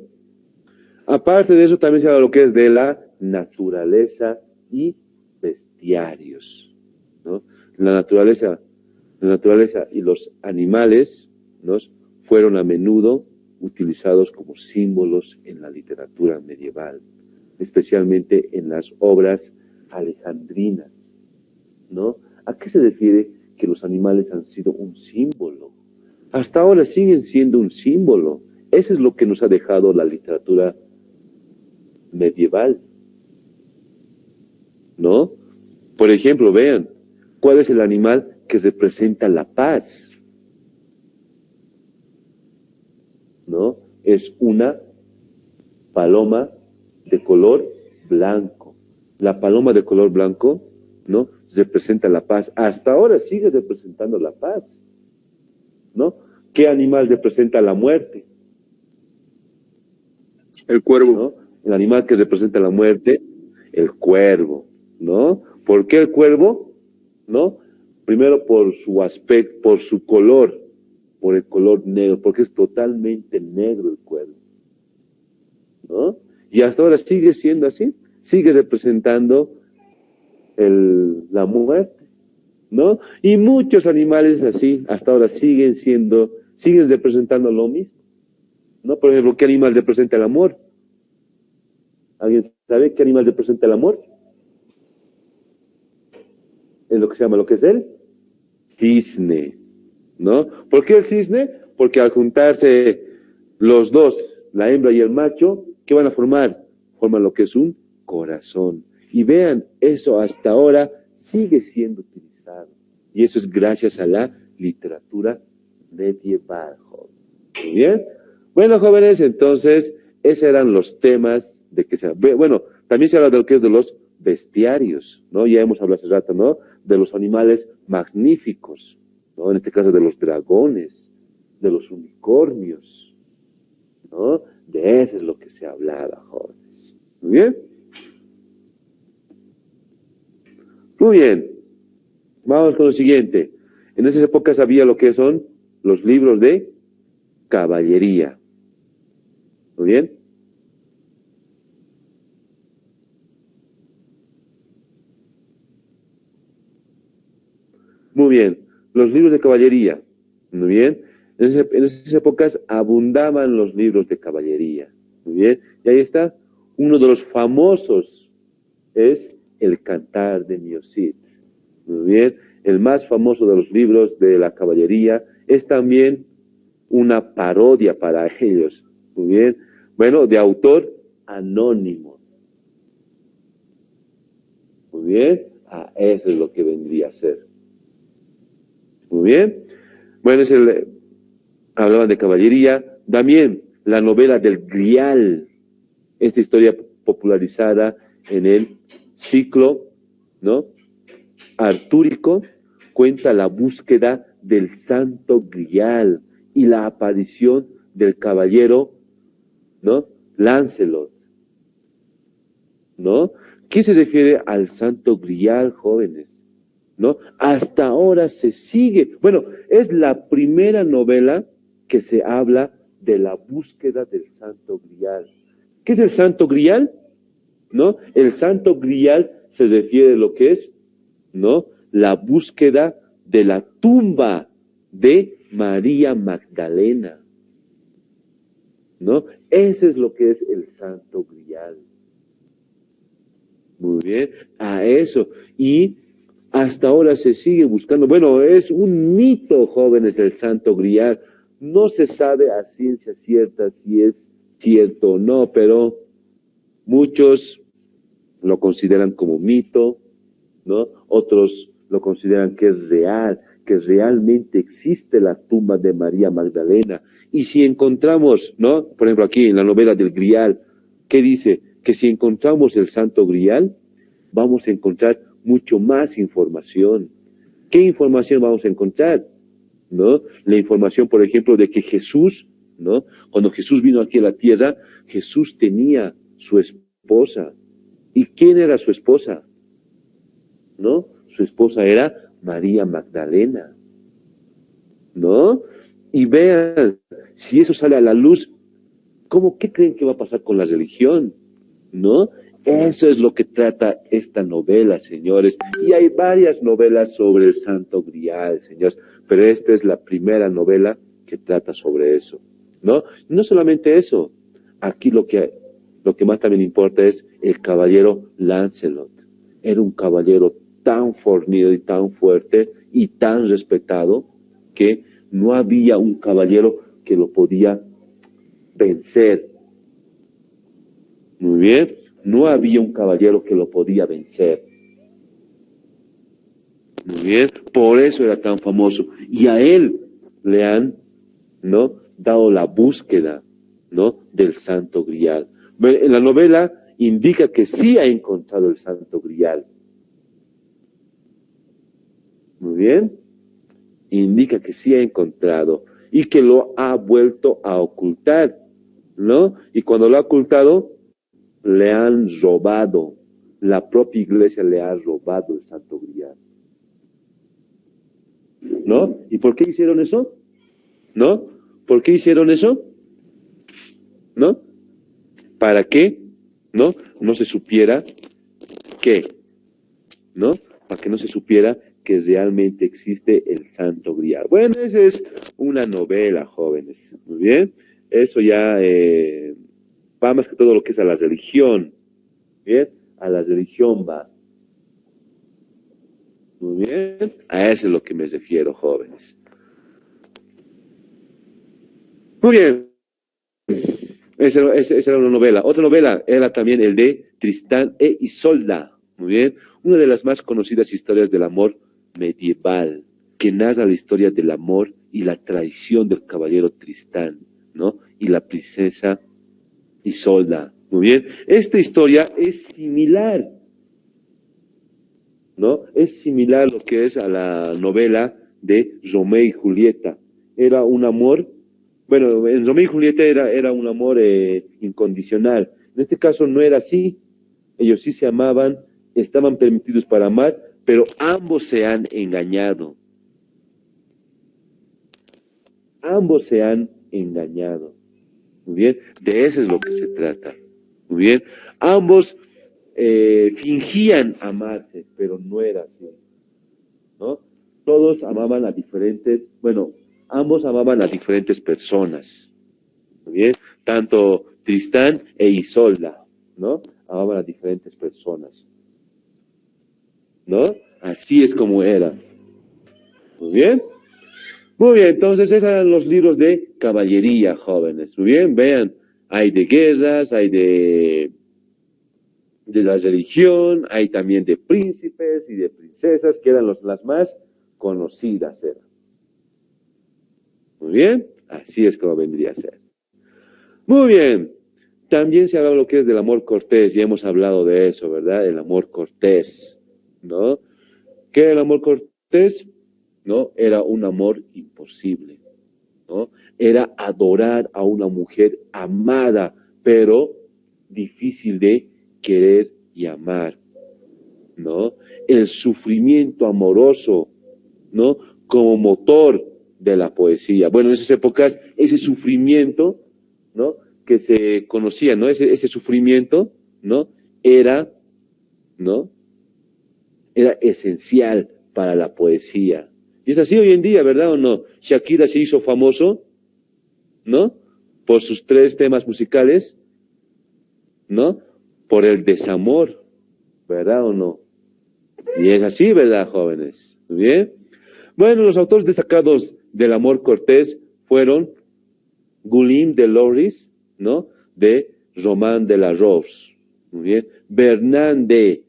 Aparte de eso, también se habla lo que es de la naturaleza y bestiarios, ¿no? La naturaleza y los animales, ¿no? Fueron a menudo utilizados como símbolos en la literatura medieval, especialmente en las obras alejandrinas, ¿no? ¿A qué se refiere que los animales han sido un símbolo? Hasta ahora siguen siendo un símbolo. Eso es lo que nos ha dejado la literatura medieval, ¿no? Por ejemplo, vean, ¿cuál es el animal que representa la paz? ¿No? Es una paloma de color blanco. La paloma de color blanco, ¿no? Representa la paz. Hasta ahora sigue representando la paz, ¿no? ¿Qué animal representa la muerte? El cuervo. ¿No? El animal que representa la muerte, el cuervo, ¿no? ¿Por qué el cuervo? ¿No? Primero por su aspecto, por su color, por el color negro, porque es totalmente negro el cuervo, ¿no? Y hasta ahora sigue siendo así, sigue representando la muerte, ¿no? Y muchos animales así, hasta ahora siguen representando lo mismo, ¿no? Por ejemplo, ¿qué animal representa el amor? ¿Alguien sabe qué animal representa el amor? Es lo que se llama, lo que es el cisne, ¿no? ¿Por qué el cisne? Porque al juntarse los dos, la hembra y el macho, ¿qué van a formar? Forman lo que es un corazón. Y vean, eso hasta ahora sigue siendo utilizado. Y eso es gracias a la literatura medieval, jóvenes. Muy bien. Bueno, jóvenes, entonces, esos eran los temas de que bueno, también se habla de lo que es de los bestiarios, ¿no? Ya hemos hablado hace rato, ¿no? De los animales magníficos, ¿no? En este caso de los dragones, de los unicornios, ¿no? De eso es lo que se hablaba, jóvenes. Muy bien. Muy bien. Vamos con lo siguiente. En esas épocas había lo que son los libros de caballería. Muy bien. Muy bien. Los libros de caballería. Muy bien. En esas épocas abundaban los libros de caballería. Muy bien. Y ahí está. Uno de los famosos es el Cantar de Mio Cid. Muy bien. El más famoso de los libros de la caballería es también una parodia para ellos. Muy bien. Bueno, de autor anónimo. Muy bien. Eso es lo que vendría a ser. Muy bien. Bueno, hablaban de caballería. También la novela del Grial. Esta historia popularizada en el ciclo, ¿no? Artúrico, cuenta la búsqueda del Santo Grial y la aparición del caballero, ¿no? Lancelot, ¿no? ¿Qué se refiere al Santo Grial, jóvenes? ¿No? Hasta ahora se sigue. Bueno, es la primera novela, que se habla de la búsqueda del Santo Grial. ¿Qué es el Santo Grial? ¿No? El Santo Grial se refiere a lo que es, ¿no? La búsqueda de la tumba de María Magdalena, ¿no? Ese es lo que es el Santo Grial. Muy bien, a eso. Y hasta ahora se sigue buscando. Bueno, es un mito, jóvenes, el Santo Grial. No se sabe a ciencia cierta si es cierto o no, pero muchos lo consideran como mito, ¿no? Otros lo consideran que es real, que realmente existe la tumba de María Magdalena. Y si encontramos, ¿no? Por ejemplo, aquí en la novela del Grial, ¿qué dice? Que si encontramos el Santo Grial, vamos a encontrar mucho más información. ¿Qué información vamos a encontrar? ¿No? La información, por ejemplo, de que Jesús, ¿no? Cuando Jesús vino aquí a la tierra, Jesús tenía su esposa. ¿Y quién era su esposa? ¿No? Su esposa era María Magdalena, ¿no? Y vean, si eso sale a la luz, ¿qué creen que va a pasar con la religión? ¿No? Eso es lo que trata esta novela, señores. Y hay varias novelas sobre el Santo Grial, señores, pero esta es la primera novela que trata sobre eso, ¿no? No solamente eso, aquí lo que más también importa es el caballero Lancelot. Era un caballero tan fornido y tan fuerte y tan respetado que no había un caballero que lo podía vencer. Muy bien, no había un caballero que lo podía vencer. Muy bien, por eso era tan famoso. Y a él le han, ¿no?, dado la búsqueda, ¿no?, del Santo Grial. En la novela indica que sí ha encontrado el Santo Grial. Muy bien, indica que sí ha encontrado y que lo ha vuelto a ocultar, ¿no? Y cuando lo ha ocultado, le han robado, la propia iglesia le ha robado el Santo Grial, ¿no? ¿Y por qué hicieron eso? ¿No? ¿Por qué hicieron eso? ¿No? ¿Para qué? ¿No? No se supiera qué, ¿no? Para que no se supiera que realmente existe el Santo Grial. Bueno, esa es una novela, jóvenes, muy bien. Eso ya va más que todo lo que es a la religión, ¿bien? A la religión va. Muy bien, a eso es lo que me refiero, jóvenes. Muy bien, esa era una novela. Otra novela era también el de Tristán e Isolda, muy bien, una de las más conocidas historias del amor medieval, que narra la historia del amor y la traición del caballero Tristán, ¿no? Y la princesa Isolda, muy bien. Esta historia es similar, ¿no? Es similar a lo que es a la novela de Romeo y Julieta. Era un amor, bueno, en Romeo y Julieta era un amor incondicional. En este caso no era así. Ellos sí se amaban, estaban permitidos para amar, pero ambos se han engañado. Ambos se han engañado. Muy bien, de eso es lo que se trata. Muy bien, ambos fingían amarse, pero no era así, ¿no? Todos amaban a diferentes, bueno, ambos amaban a diferentes personas, muy bien, tanto Tristán e Isolda, ¿no? Amaban a diferentes personas, ¿no? Así es como era. Muy bien. Muy bien, entonces esos eran los libros de caballería, jóvenes. Muy bien, vean, hay de guerras, hay de la religión, hay también de príncipes y de princesas, que eran las más conocidas. Eran. Muy bien, así es como vendría a ser. Muy bien, también se habla de lo que es del amor cortés, ya hemos hablado de eso, ¿verdad? El amor cortés, ¿no? ¿Qué era el amor cortés? ¿No? Era un amor imposible, ¿no? Era adorar a una mujer amada, pero difícil de querer y amar, ¿no? El sufrimiento amoroso, ¿no? Como motor de la poesía. Bueno, en esas épocas, ese sufrimiento, ¿no? Que se conocía, ¿no? Ese sufrimiento, ¿no? Era, ¿no? Era esencial para la poesía. Y es así hoy en día, ¿verdad o no? Shakira se hizo famoso, ¿no? Por sus 3 temas musicales, ¿no? Por el desamor, ¿verdad o no? Y es así, ¿verdad, jóvenes? ¿Muy bien? Bueno, los autores destacados del amor cortés fueron Guillaume de Loris, ¿no? De Román de la Rose, muy bien. Bernard de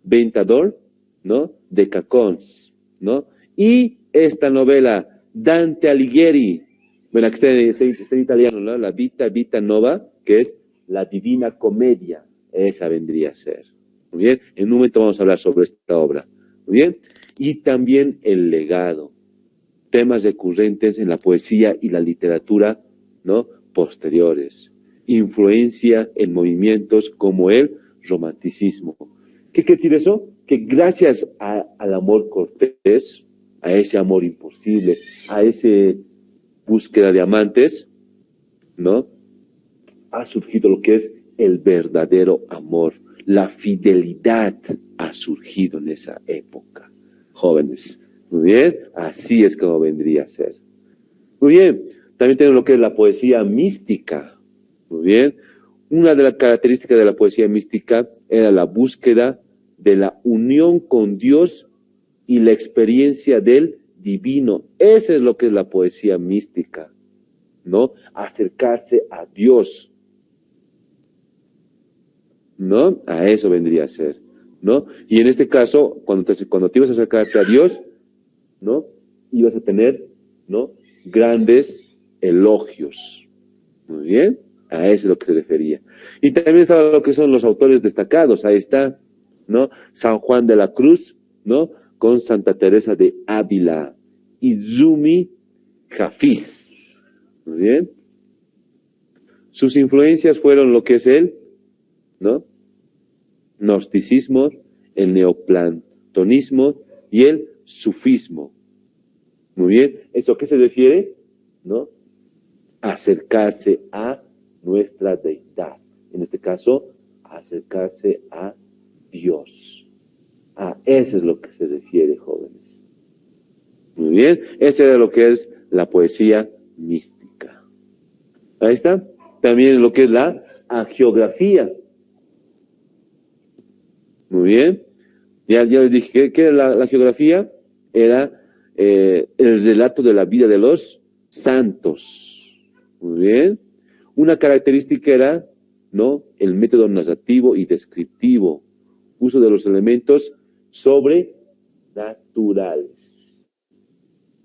Ventador, ¿no? De Cacons, ¿no? Y esta novela, Dante Alighieri, bueno, aquí está en italiano, ¿no? La Vita Nova, que es la Divina Comedia, esa vendría a ser. Muy bien, en un momento vamos a hablar sobre esta obra. Muy bien, y también el legado, temas recurrentes en la poesía y la literatura, ¿no? Posteriores, influencia en movimientos como el romanticismo. ¿Qué quiere decir eso? Que gracias al amor cortés, a ese amor imposible, a ese búsqueda de amantes, ¿no? Ha surgido lo que es el verdadero amor. La fidelidad ha surgido en esa época, jóvenes. Muy bien, así es como vendría a ser. Muy bien, también tenemos lo que es la poesía mística. Muy bien, una de las características de la poesía mística era la búsqueda de la unión con Dios y la experiencia del divino. Eso es lo que es la poesía mística, ¿no? Acercarse a Dios, ¿no? A eso vendría a ser, ¿no? Y en este caso, cuando te ibas a acercarte a Dios, ¿no? Ibas a tener, ¿no? Grandes elogios. Muy bien, a eso es lo que se refería. Y también estaba lo que son los autores destacados. Ahí está, ¿no? San Juan de la Cruz, ¿no? Con Santa Teresa de Ávila. Izumi Hafiz. Muy bien. Sus influencias fueron lo que es el, ¿no? Gnosticismo, el neoplatonismo y el sufismo. Muy bien, ¿eso a qué se refiere? ¿No? Acercarse a nuestra deidad. En este caso, acercarse a Dios. A eso es lo que se refiere, jóvenes. Muy bien, eso era lo que es la poesía mística. Ahí está. También lo que es la agiografía. Muy bien. Ya les dije, ¿qué era la geografía? Era el relato de la vida de los santos. Muy bien. Una característica era, ¿no? El método narrativo y descriptivo. Uso de los elementos sobrenaturales.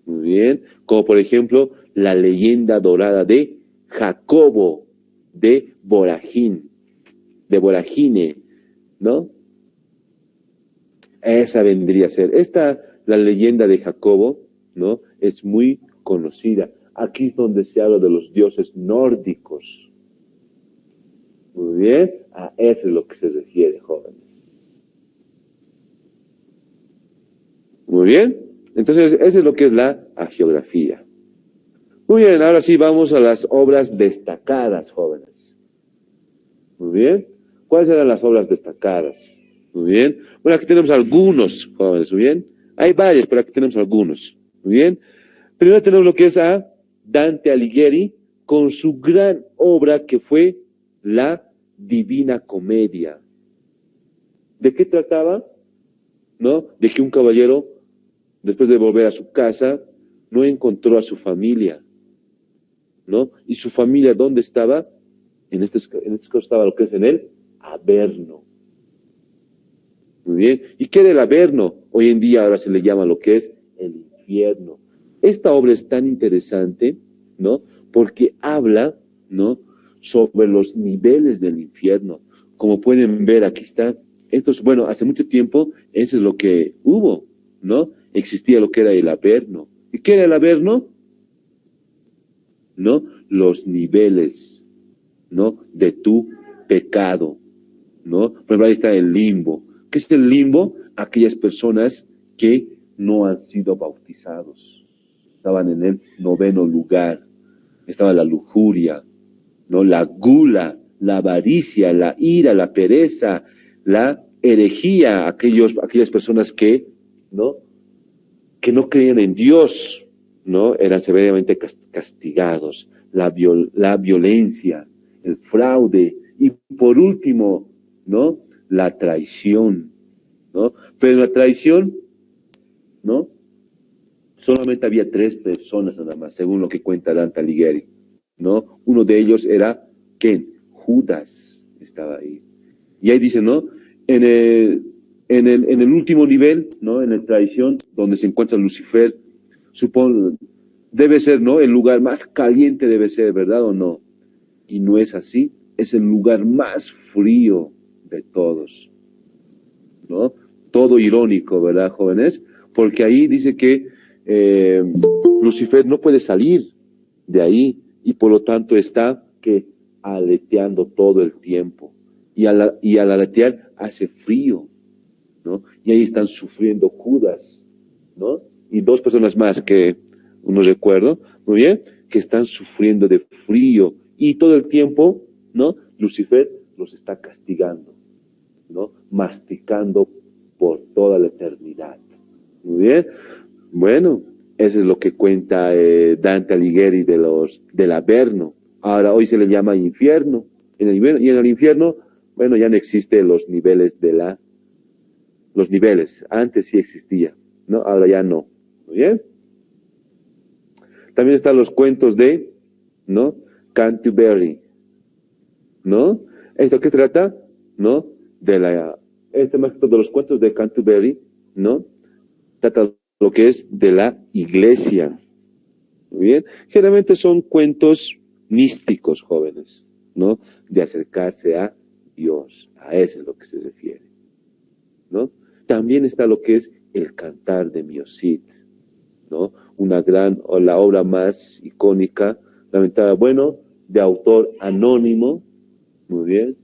Muy bien. Como por ejemplo, la leyenda dorada de Jacobo de Voragine, ¿no? Esa vendría a ser. La leyenda de Jacobo, ¿no? Es muy conocida. Aquí es donde se habla de los dioses nórdicos. Muy bien, a eso es lo que se refiere, jóvenes. Muy bien, entonces eso es lo que es la agiografía. Muy bien, ahora sí vamos a las obras destacadas, jóvenes. Muy bien, ¿cuáles eran las obras destacadas? Muy bien. Bueno, aquí tenemos algunos, jóvenes, muy bien. Hay varios, pero aquí tenemos algunos. Muy bien. Primero tenemos lo que es a Dante Alighieri con su gran obra que fue la Divina Comedia. ¿De qué trataba? ¿No? De que un caballero, después de volver a su casa, no encontró a su familia, ¿no? Y su familia, ¿dónde estaba? En este caso estaba lo que es en el Averno. Muy bien. ¿Y qué era el Averno? Hoy en día ahora se le llama lo que es el infierno. Esta obra es tan interesante, ¿no? Porque habla, ¿no? Sobre los niveles del infierno. Como pueden ver, aquí está. Bueno, hace mucho tiempo, eso es lo que hubo, ¿no? Existía lo que era el Averno. ¿Y qué era el Averno? ¿No? Los niveles, ¿no? De tu pecado, ¿no? Por ejemplo, ahí está el limbo. ¿Qué es el limbo? Aquellas personas que no han sido bautizados. estaban en el 9º lugar. Estaba la lujuria, ¿no? La gula, la avaricia, la ira, la pereza, la herejía, aquellas personas que, ¿no? Que no creían en Dios, ¿no? Eran severamente castigados. La violencia, el fraude y por último, ¿no? La traición, ¿no? Pero la traición, ¿no? Solamente había 3 personas nada más, según lo que cuenta Dante Alighieri, ¿no? Uno de ellos era, ¿quién? Judas estaba ahí. Y ahí dice, ¿no? En el último nivel, ¿no? En la traición, donde se encuentra Lucifer, supongo, debe ser, ¿no? El lugar más caliente debe ser, ¿verdad o no? Y no es así, es el lugar más frío de todos, ¿no? Todo irónico, ¿verdad, jóvenes? Porque ahí dice que Lucifer no puede salir de ahí y por lo tanto está que aleteando todo el tiempo. Y al aletear hace frío, ¿no? Y ahí están sufriendo Judas, ¿no? Y 2 personas más que no recuerdo, muy bien, que están sufriendo de frío y todo el tiempo, ¿no? Lucifer los está castigando, ¿no? Masticando por toda la eternidad. Muy bien. Bueno, eso es lo que cuenta Dante Alighieri del Averno. Ahora, hoy se le llama infierno. Y en el infierno, bueno, ya no existen los niveles los niveles. Antes sí existía, ¿no? Ahora ya no. Muy bien. También están los cuentos de, ¿no? Canterbury, ¿no? ¿Esto qué trata? ¿No? Más que todo de los cuentos de Canterbury, ¿no? Trata lo que es de la iglesia. Muy bien. Generalmente son cuentos místicos, jóvenes, ¿no? De acercarse a Dios. A eso es lo que se refiere, ¿no? También está lo que es el Cantar de Miosit, ¿no? La obra más icónica, lamentada, bueno, de autor anónimo, muy bien,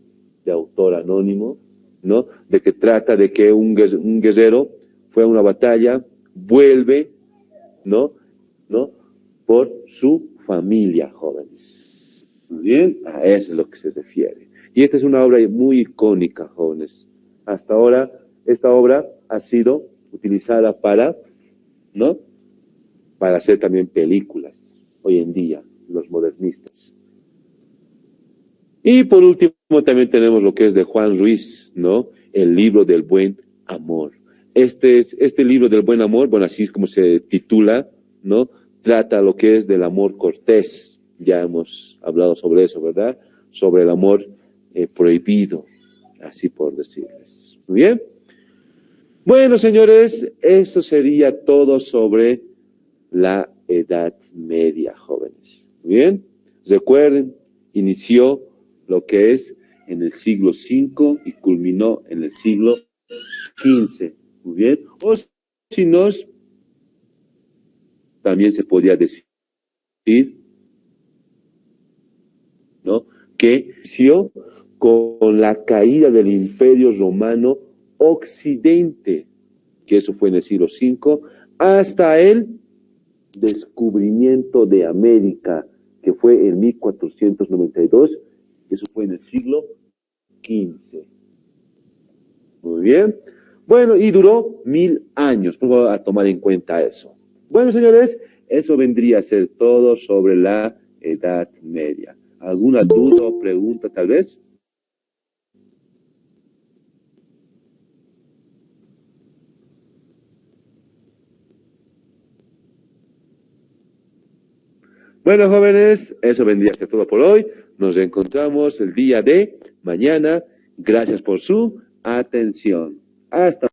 de autor anónimo, ¿no? De que trata de que un guerrero fue a una batalla, vuelve, ¿no? Por su familia, jóvenes. Muy bien, a eso es lo que se refiere. Y esta es una obra muy icónica, jóvenes. Hasta ahora, esta obra ha sido utilizada ¿no? Para hacer también películas, hoy en día, los modernistas. Y por último, también tenemos lo que es de Juan Ruiz, ¿no? El libro del buen amor. Este libro del buen amor, bueno, así es como se titula, ¿no? Trata lo que es del amor cortés. Ya hemos hablado sobre eso, ¿verdad? Sobre el amor prohibido, así por decirles. Muy bien. Bueno, señores, eso sería todo sobre la Edad Media, jóvenes. Muy bien. Recuerden, inició lo que es en el siglo V y culminó en el siglo XV. Muy bien. O si no, también se podría decir, ¿no? Que inició con la caída del Imperio Romano Occidente, que eso fue en el siglo V, hasta el descubrimiento de América, que fue en 1492, eso fue en el siglo XV. Muy bien. Bueno, y duró 1000 años. Vamos a tomar en cuenta eso. Bueno, señores, eso vendría a ser todo sobre la Edad Media. ¿Alguna duda o pregunta, tal vez? Bueno, jóvenes, eso vendría a ser todo por hoy. Nos reencontramos el día de mañana. Gracias por su atención. Hasta